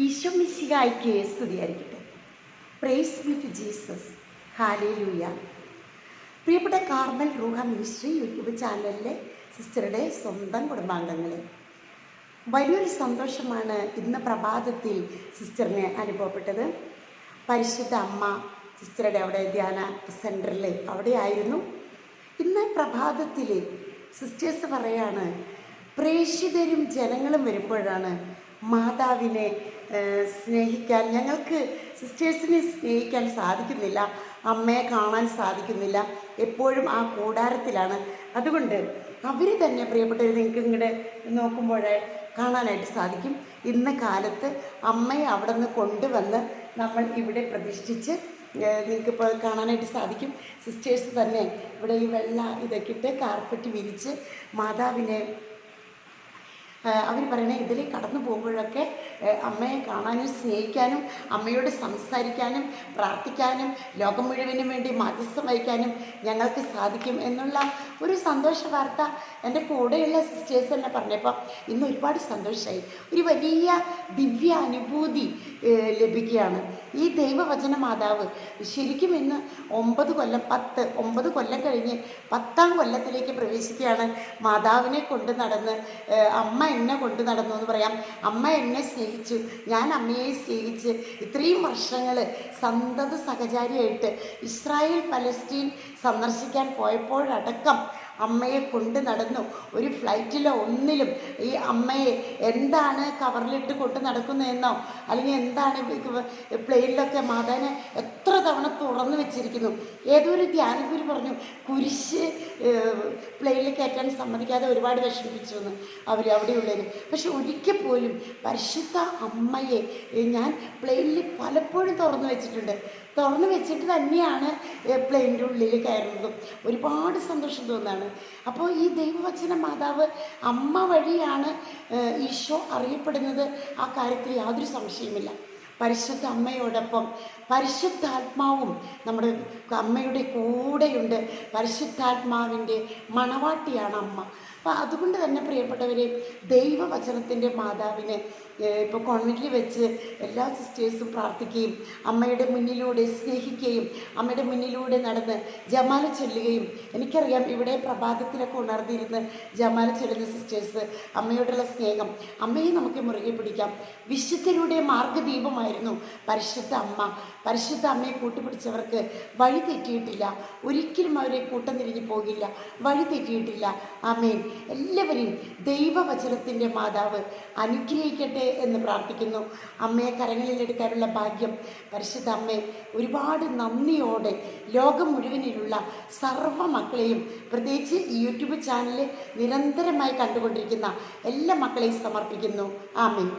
ഈശോ മിശിഹായ്ക്ക് സ്തുതിയായിരിക്കട്ടെ. Praise be to Jesus. Hallelujah. പ്രിയപ്പെട്ട കാർമൽ റൂഹ മിനിസ്ട്രി യൂട്യൂബ് ചാനലിലെ സിസ്റ്ററുടെ സ്വന്തം കുടുംബാംഗങ്ങളെ, വലിയൊരു സന്തോഷമാണ് ഇന്ന് പ്രഭാതത്തിൽ സിസ്റ്ററിന് അനുഭവപ്പെട്ടത്. പരിശുദ്ധ അമ്മ സിസ്റ്ററുടെ അവിടെ ധ്യാന സെൻറ്ററിൽ അവിടെയായിരുന്നു. ഇന്ന് പ്രഭാതത്തിൽ സിസ്റ്റേഴ്സ് പറയാണ്, പ്രേക്ഷിതരും ജനങ്ങളും വരുമ്പോഴാണ് മാതാവിനെ സ്നേഹിക്കാൻ, ഞങ്ങൾക്ക് സിസ്റ്റേഴ്സിനെ സ്നേഹിക്കാൻ സാധിക്കുന്നില്ല, അമ്മയെ കാണാൻ സാധിക്കുന്നില്ല, എപ്പോഴും ആ കൂടാരത്തിലാണ്. അതുകൊണ്ട് അവർ തന്നെ പ്രിയപ്പെട്ടവർ നിങ്ങൾക്ക് ഇങ്ങോട്ട് നോക്കുമ്പോൾ കാണാനായിട്ട് സാധിക്കും. ഇന്ന് കാലത്ത് അമ്മയെ അവിടെ നിന്ന് കൊണ്ടുവന്ന് നമ്മൾ ഇവിടെ പ്രതിഷ്ഠിച്ച് നിങ്ങൾക്കിപ്പോൾ കാണാനായിട്ട് സാധിക്കും. സിസ്റ്റേഴ്സ് തന്നെ ഇവിടെ ഈ വെള്ള ഇതൊക്കെ ഇട്ട് കാർപ്പറ്റ് വിരിച്ച് മാതാവിനെ അവർ പറയണേ, ഇതിൽ കടന്നു പോകുമ്പോഴൊക്കെ അമ്മയെ കാണാനും സ്നേഹിക്കാനും അമ്മയോട് സംസാരിക്കാനും പ്രാർത്ഥിക്കാനും ലോകം മുഴുവനും വേണ്ടി മധ്യസ്ഥം വഹിക്കാനും ഞങ്ങൾക്ക് സാധിക്കും എന്നുള്ള ഒരു സന്തോഷ വാർത്ത എൻ്റെ കൂടെയുള്ള സിസ്റ്റേഴ്സ് തന്നെ പറഞ്ഞപ്പോൾ ഇന്ന് ഒരുപാട് സന്തോഷമായി. ഒരു വലിയ ദിവ്യ അനുഭൂതി ലഭിക്കുകയാണ്. ഈ ദൈവവചന മാതാവ് ശരിക്കും ഇന്ന് 9 കൊല്ലം കഴിഞ്ഞ് 10ാം കൊല്ലത്തിലേക്ക് പ്രവേശിക്കുകയാണ്. മാതാവിനെ കൊണ്ട് നടന്ന് അമ്മ എന്നെ കൊണ്ട് നടന്നു എന്ന് പറയാം. അമ്മ എന്നെ സ്നേഹിച്ചു, ഞാൻ അമ്മയെ സ്നേഹിച്ച് ഇത്രയും വർഷങ്ങൾ സന്തത സഹചാരിയായിട്ട് ഇസ്രായേൽ പലസ്തീൻ സന്ദർശിക്കാൻ പോയപ്പോഴടക്കം അമ്മയെ കൊണ്ട് നടന്നു. ഒരു ഫ്ലൈറ്റിലോ ഒന്നിലും ഈ അമ്മയെ എന്താണ് കവറിലിട്ട് കൊണ്ട് നടക്കുന്നതെന്നോ അല്ലെങ്കിൽ എന്താണ് പ്ലെയിനിലൊക്കെ മാതാവിനെ എത്ര തവണ തുറന്നു വെച്ചിരിക്കുന്നു. ഏതൊരു ധ്യാനഗുരു പറഞ്ഞു, കുരിശ് പ്ലെയിനിൽ കയറ്റാൻ സമ്മതിക്കാതെ ഒരുപാട് വിഷമിപ്പിച്ചു എന്ന് അവിടെയുള്ളവർ. പക്ഷെ ഒരിക്കൽ പോലും പരിശുദ്ധ അമ്മയെ ഞാൻ പ്ലെയിനിൽ പലപ്പോഴും തുറന്നു വെച്ചിട്ടുണ്ട്. തുറന്നു വെച്ചിട്ട് തന്നെയാണ് പ്ലെയിനിൻ്റെ ഉള്ളിൽ കയറുന്നതും. ഒരുപാട് സന്തോഷം തോന്നുകയാണ്. അപ്പോൾ ഈ ദൈവവചന മാതാവ് അമ്മ വഴിയാണ് ഈശോ അറിയപ്പെടുന്നത്. ആ കാര്യത്തിൽ യാതൊരു സംശയമില്ല. പരിശുദ്ധ അമ്മയോടൊപ്പം പരിശുദ്ധാത്മാവും നമ്മുടെ അമ്മയുടെ കൂടെയുണ്ട്. പരിശുദ്ധാത്മാവിൻ്റെ മണവാട്ടിയാണ് അമ്മ. അപ്പോൾ അതുകൊണ്ട് തന്നെ പ്രിയപ്പെട്ടവരെ, ദൈവവചനത്തിൻ്റെ മാതാവിനെ ഇപ്പോൾ കോൺവെൻറ്റിൽ വെച്ച് എല്ലാ സിസ്റ്റേഴ്സും പ്രാർത്ഥിക്കുകയും അമ്മയുടെ മുന്നിലൂടെ സ്നേഹിക്കുകയും അമ്മയുടെ മുന്നിലൂടെ നടന്ന് ജമാല ചൊല്ലുകയും, എനിക്കറിയാം ഇവിടെ പ്രഭാതത്തിലൊക്കെ ഉണർന്നിരുന്ന് ജമാല ചൊല്ലുന്ന സിസ്റ്റേഴ്സ് അമ്മയോടുള്ള സ്നേഹം, അമ്മയെ നമുക്ക് മുറുകെ പിടിക്കാം. വിശുദ്ധരുടെ മാർഗ്ഗദീപമായിരുന്നു പരിശുദ്ധ അമ്മ. പരിശുദ്ധ അമ്മയെ കൂട്ടുപിടിച്ചവർക്ക് വഴി തെറ്റിയിട്ടില്ല, ഒരിക്കലും അവരെ കൂട്ടം തിരിഞ്ഞു പോകില്ല, വഴി തെറ്റിയിട്ടില്ല. ആമേൻ. എല്ലാവരെയും ദൈവവചനത്തിൻ്റെ മാതാവ് അനുഗ്രഹിക്കട്ടെ എന്ന് പ്രാർത്ഥിക്കുന്നു. അമ്മയെ കരങ്ങളിലെടുക്കാനുള്ള ഭാഗ്യം പരിശുദ്ധ അമ്മയെ ഒരുപാട് നന്ദിയോടെ ലോകം മുഴുവനിലുള്ള സർവ്വ മക്കളെയും, പ്രത്യേകിച്ച് ഈ യൂട്യൂബ് ചാനൽ നിരന്തരമായി കണ്ടുകൊണ്ടിരിക്കുന്ന എല്ലാ മക്കളെയും സമർപ്പിക്കുന്നു. ആമേൻ.